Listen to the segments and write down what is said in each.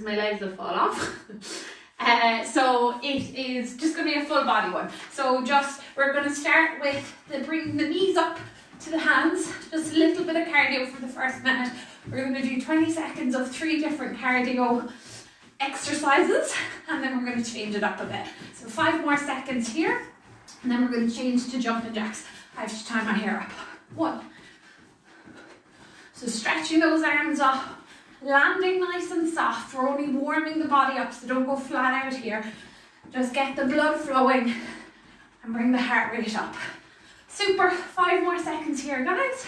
because my legs will fall off. So it is just going to be a full body one. So we're going to start with bringing the knees up to the hands, just a little bit of cardio for the first minute. We're going to do 20 seconds of 3 different cardio exercises, and then we're going to change it up a bit. So 5 more seconds here, and then we're going to change to jumping jacks. I have to tie my hair up. 1. So stretching those arms up, landing nice and soft. We're only warming the body up, so don't go flat out here. Just get the blood flowing and bring the heart rate up. Super. 5 more seconds here, guys.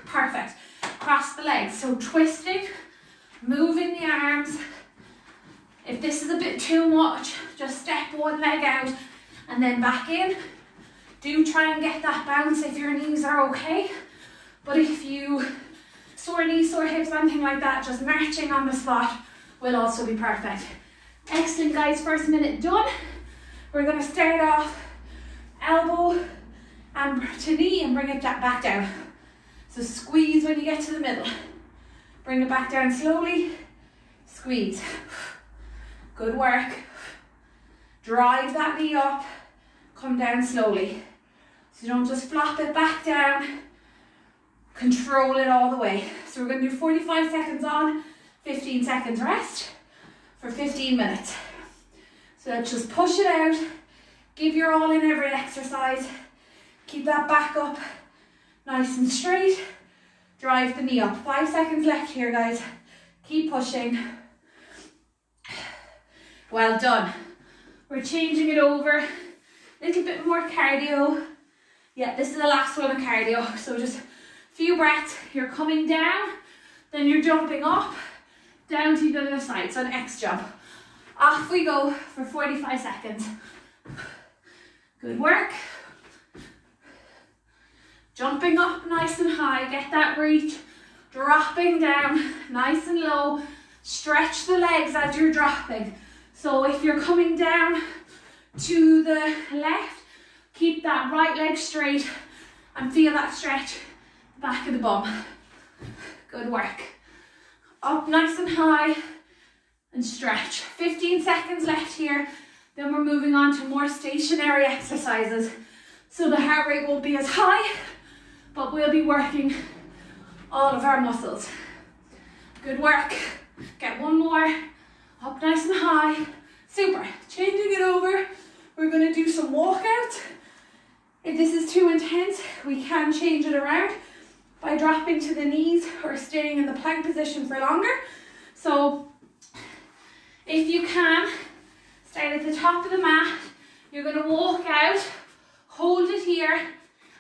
Perfect. Cross the legs. So twisting, moving the arms. If this is a bit too much, just step one leg out and then back in. Do try and get that bounce if your knees are okay. But if you sore knees, sore hips, anything like that, just marching on the spot will also be perfect. Excellent, guys. First minute done. We're going to start off elbow and to knee and bring it back down. So squeeze when you get to the middle. Bring it back down slowly. Squeeze. Good work. Drive that knee up. Come down slowly. So you don't just flop it back down. Control it all the way. So we're going to do 45 seconds on, 15 seconds rest for 15 minutes. So let's just push it out. Give your all in every exercise. Keep that back up nice and straight. Drive the knee up. 5 seconds left here, guys. Keep pushing. Well done. We're changing it over. A little bit more cardio. Yeah, this is the last one of cardio. So just a few breaths. You're coming down, then you're jumping up, down to the other side. So an X jump. Off we go for 45 seconds. Good work. Jumping up nice and high, get that reach. Dropping down nice and low. Stretch the legs as you're dropping. So if you're coming down to the left, keep that right leg straight and feel that stretch back of the bum. Good work. Up nice and high and stretch. 15 seconds left here. Then we're moving on to more stationary exercises. So the heart rate won't be as high, but we'll be working all of our muscles. Good work. Get one more. Up nice and high. Super. Changing it over. We're going to do some walkouts. If this is too intense, we can change it around by dropping to the knees or staying in the plank position for longer. So if you can, start at the top of the mat. You're going to walk out, hold it here,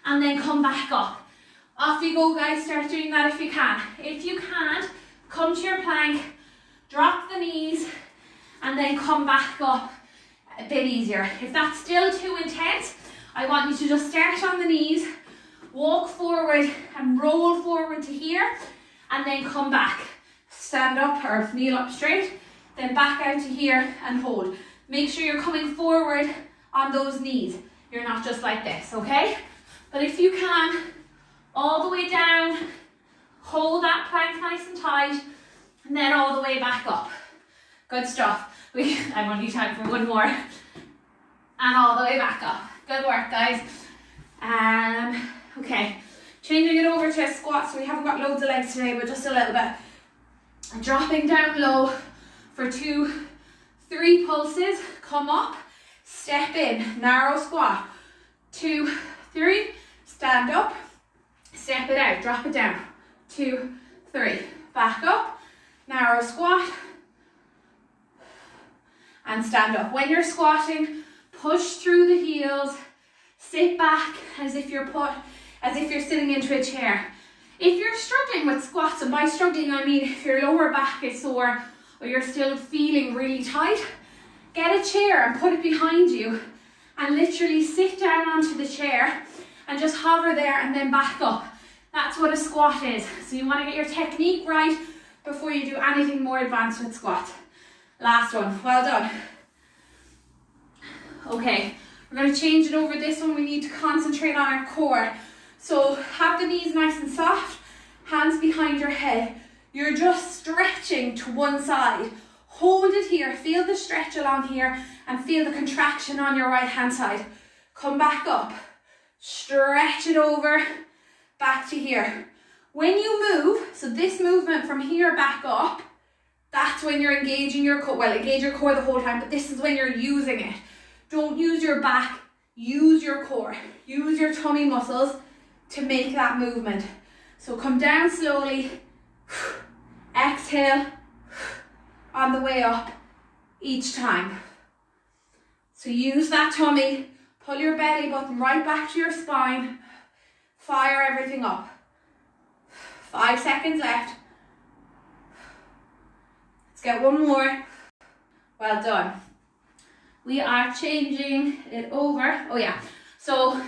and then come back up. Off you go, guys. Start doing that if you can. If you can't, come to your plank, drop the knees, and then come back up a bit easier. If that's still too intense, I want you to just start on the knees, walk forward and roll forward to here, and then come back. Stand up or kneel up straight, then back out to here and hold. Make sure you're coming forward on those knees. You're not just like this, okay? But if you can, all the way down, hold that plank nice and tight, and then all the way back up. Good stuff. I've only time for one more. And all the way back up. Good work, guys. Okay, changing it over to a squat. So we haven't got loads of legs today, but just a little bit. And dropping down low for 2, 3 pulses. Come up, step in, narrow squat. 2, 3, stand up, step it out, drop it down. 2, 3, back up, narrow squat, and stand up. When you're squatting, push through the heels, sit back as if you're sitting into a chair. If you're struggling with squats, and by struggling I mean if your lower back is sore or you're still feeling really tight, get a chair and put it behind you and literally sit down onto the chair and just hover there and then back up. That's what a squat is. So you want to get your technique right before you do anything more advanced with squats. Last one. Well done. Okay, we're going to change it over. This one we need to concentrate on our core. So have the knees nice and soft, hands behind your head. You're just stretching to one side. Hold it here, feel the stretch along here and feel the contraction on your right hand side. Come back up, stretch it over, back to here. When you move, so this movement from here back up, that's when you're engaging your core. Well, engage your core the whole time, but this is when you're using it. Don't use your back, use your core. Use your tummy muscles to make that movement. So come down slowly, exhale on the way up each time. So use that tummy, pull your belly button right back to your spine, fire everything up. 5 seconds left. Let's get one more. Well done. We are changing it over. Oh yeah, so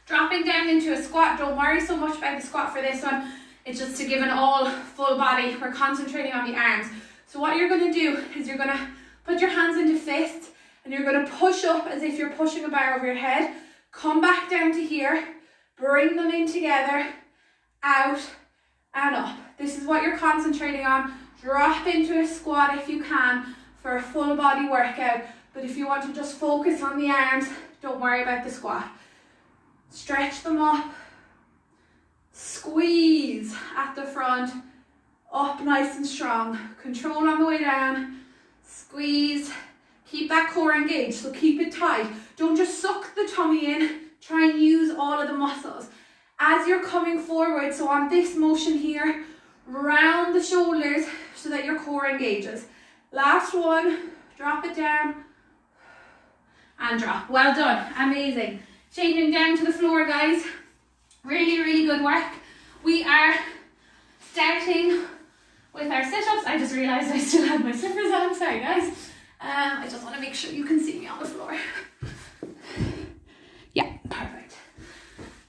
dropping down into a squat. Don't worry so much about the squat for this one. It's just to give an all full body. We're concentrating on the arms. So what you're going to do is you're going to put your hands into fists and you're going to push up as if you're pushing a bar over your head. Come back down to here. Bring them in together. Out and up. This is what you're concentrating on. Drop into a squat if you can for a full body workout. But if you want to just focus on the arms, don't worry about the squat. Stretch them up. Squeeze at the front. Up nice and strong. Control on the way down. Squeeze. Keep that core engaged, so keep it tight. Don't just suck the tummy in. Try and use all of the muscles. As you're coming forward, so on this motion here, round the shoulders so that your core engages. Last one, drop it down and drop. Well done, amazing. Changing down to the floor, guys. Really, really good work. We are starting with our sit-ups. I just realised I still had my slippers on, sorry guys. I just want to make sure you can see me on the floor. Yeah, perfect.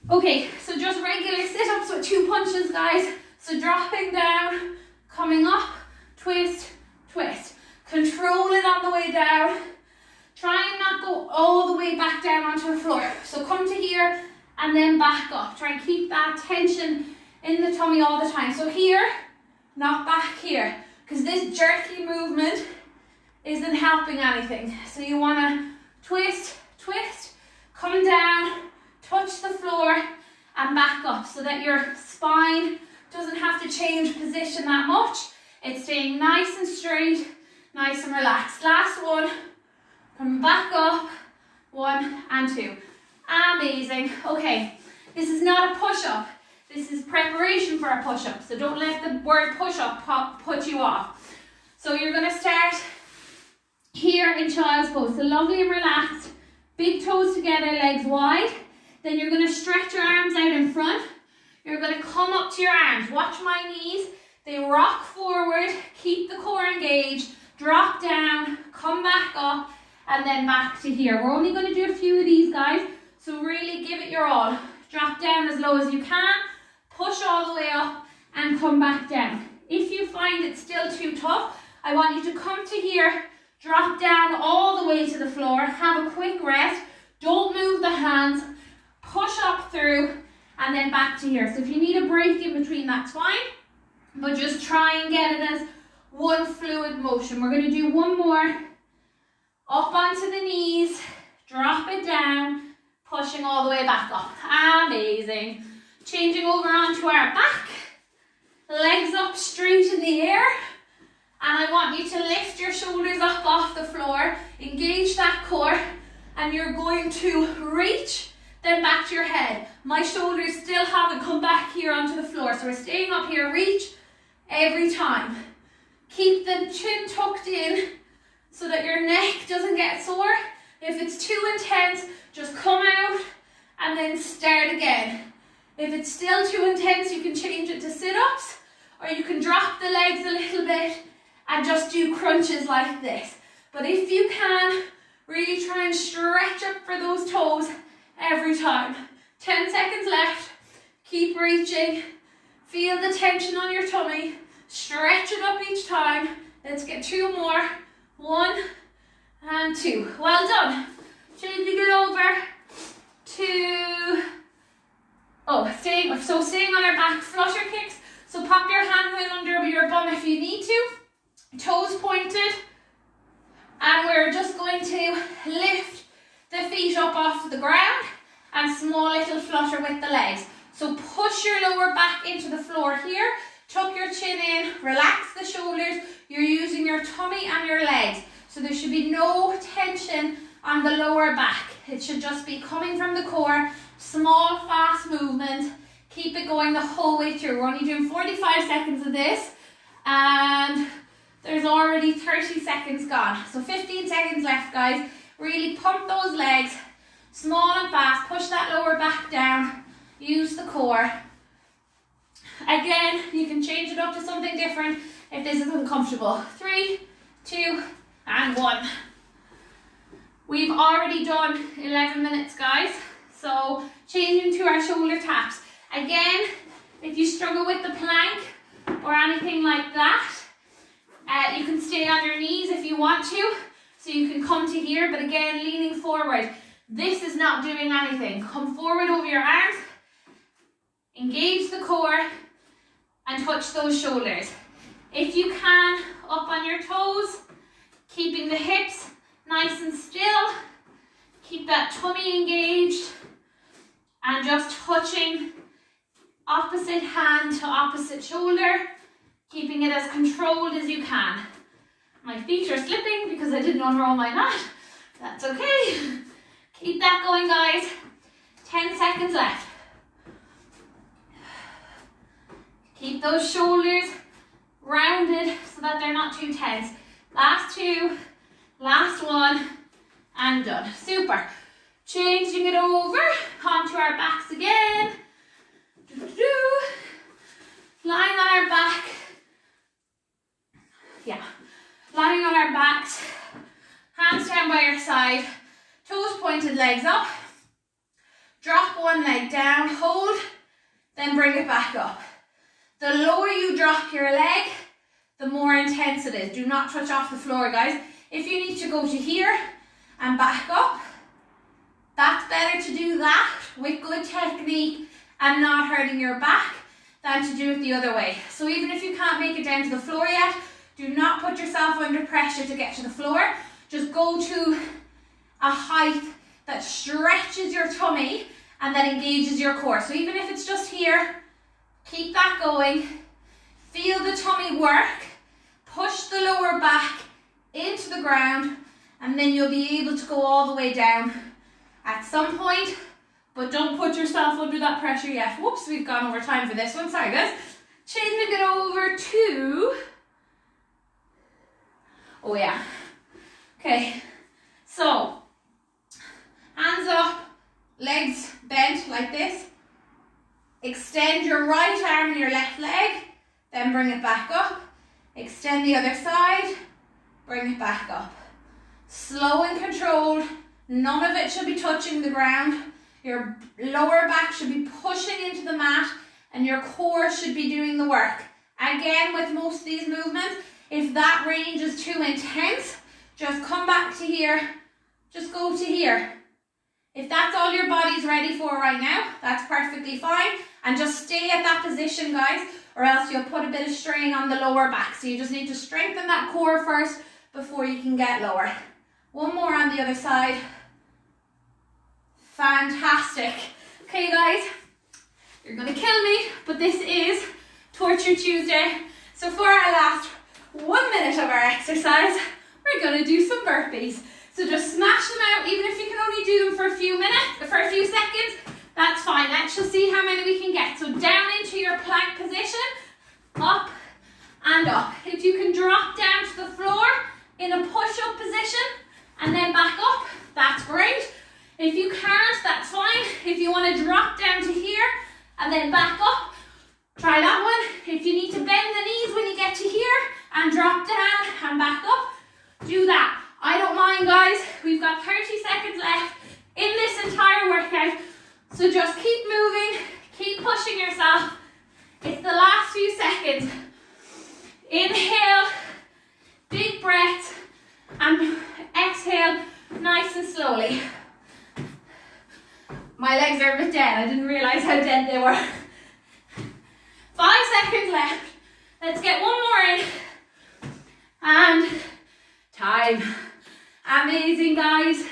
Okay, so just regular sit-ups with 2 punches, guys. So dropping down, coming up, twist, twist. Control it on the way down. Try and not go all the way back down onto the floor. So come to here and then back up. Try and keep that tension in the tummy all the time. So here, not back here, because this jerky movement isn't helping anything. So you want to twist, twist, come down, touch the floor and back up so that your spine doesn't have to change position that much. It's staying nice and straight, nice and relaxed. Last one, come back up, 1 and 2. Amazing. Okay, this is not a push-up. This is preparation for a push-up. So don't let the word push-up put you off. So you're going to start here in child's pose. So lovely and relaxed. Big toes together, legs wide. Then you're going to stretch your arms out in front. You're going to come up to your arms. Watch my knees. They rock forward. Keep the core engaged. Drop down. Come back up. And then back to here. We're only going to do a few of these, guys. So really give it your all. Drop down as low as you can. Push all the way up. And come back down. If you find it still too tough, I want you to come to here. Drop down all the way to the floor. Have a quick rest. Don't move the hands. Push up through and then back to here. So if you need a break in between, that's fine. But just try and get it as one fluid motion. We're going to do one more. Up onto the knees. Drop it down. Pushing all the way back up. Amazing. Changing over onto our back. Legs up straight in the air. And I want you to lift your shoulders up off the floor. Engage that core. And you're going to reach, then back to your head. My shoulders still haven't come back here onto the floor. So we're staying up here. Reach every time. Keep the chin tucked in so that your neck doesn't get sore. If it's too intense, just come out and then start again. If it's still too intense, you can change it to sit-ups, or you can drop the legs a little bit and just do crunches like this. But if you can, really try and stretch up for those toes every time. 10 seconds left. Keep reaching. Feel the tension on your tummy. Stretch it up each time. Let's get 2 more. 1 and 2. Well done. Changing it over to staying on our back, flutter kicks. So pop your hands in under your bum if you need to, toes pointed, and we're just going to lift the feet up off the ground and small little flutter with the legs. So push your lower back into the floor here, tuck your chin in, relax the shoulders. You're using your tummy and your legs. So there should be no tension on the lower back. It should just be coming from the core, small, fast movement. Keep it going the whole way through. We're only doing 45 seconds of this, and there's already 30 seconds gone. So 15 seconds left, guys. Really pump those legs, small and fast. Push that lower back down. Use the core. Again, you can change it up to something different if this is uncomfortable. 3, 2, and 1. We've already done 11 minutes, guys. So changing to our shoulder taps. Again, if you struggle with the plank or anything like that, you can stay on your knees if you want to. So you can come to here, but again, leaning forward. This is not doing anything. Come forward over your arms. Engage the core and touch those shoulders. If you can, up on your toes, keeping the hips nice and still. Keep that tummy engaged and just touching opposite hand to opposite shoulder, keeping it as controlled as you can. My feet are slipping because I didn't unroll my mat. That's okay. Keep that going, guys. 10 seconds left. Keep those shoulders rounded so that they're not too tense. Last 2, last 1, and done. Super. Changing it over onto our backs again. Lying on our back. Yeah. Lying on our backs. Hands down by your side. Toes pointed, legs up. Drop one leg down, hold, then bring it back up. The lower you drop your leg, the more intense it is. Do not touch off the floor, guys. If you need to go to here and back up, that's better to do that with good technique and not hurting your back than to do it the other way. So even if you can't make it down to the floor yet, do not put yourself under pressure to get to the floor. Just go to a height that stretches your tummy and that engages your core. So even if it's just here, keep that going. Feel the tummy work. Push the lower back into the ground, and then you'll be able to go all the way down at some point, but don't put yourself under that pressure yet. Whoops, we've gone over time for this one. Sorry, guys. Changing it over to... Oh, yeah. Okay. So, hands up, legs bent like this. Extend your right arm and your left leg, then bring it back up. Extend the other side, bring it back up. Slow and controlled. None of it should be touching the ground. Your lower back should be pushing into the mat and your core should be doing the work. Again, with most of these movements, if that range is too intense, just come back to here. Just go to here. If that's all your body's ready for right now, that's perfectly fine. And just stay at that position, guys, or else you'll put a bit of strain on the lower back. So you just need to strengthen that core first before you can get lower. One more on the other side. Fantastic. Okay, guys, you're gonna kill me, but this is Torture Tuesday. So for our last 1 minute of our exercise, we're gonna do some burpees. So just smash them out, even if you can only do them for a few minutes, for a few seconds, that's fine. Let's just see how many we can get. So down into your plank position, up and up. If you can drop down to the floor in a push-up position and then back up, that's great. If you can't, that's fine. If you want to drop down to here and then back up, try that one. If you need to bend the knees when you get to here and drop down and back up, do that. I don't mind, guys. We've got 30 seconds left in this entire workout. So just keep moving, keep pushing yourself. It's the last few seconds. Inhale, big breath, and exhale nice and slowly. My legs are a bit dead. I didn't realize how dead they were. 5 seconds left. Let's get one more in. And time. Amazing, guys.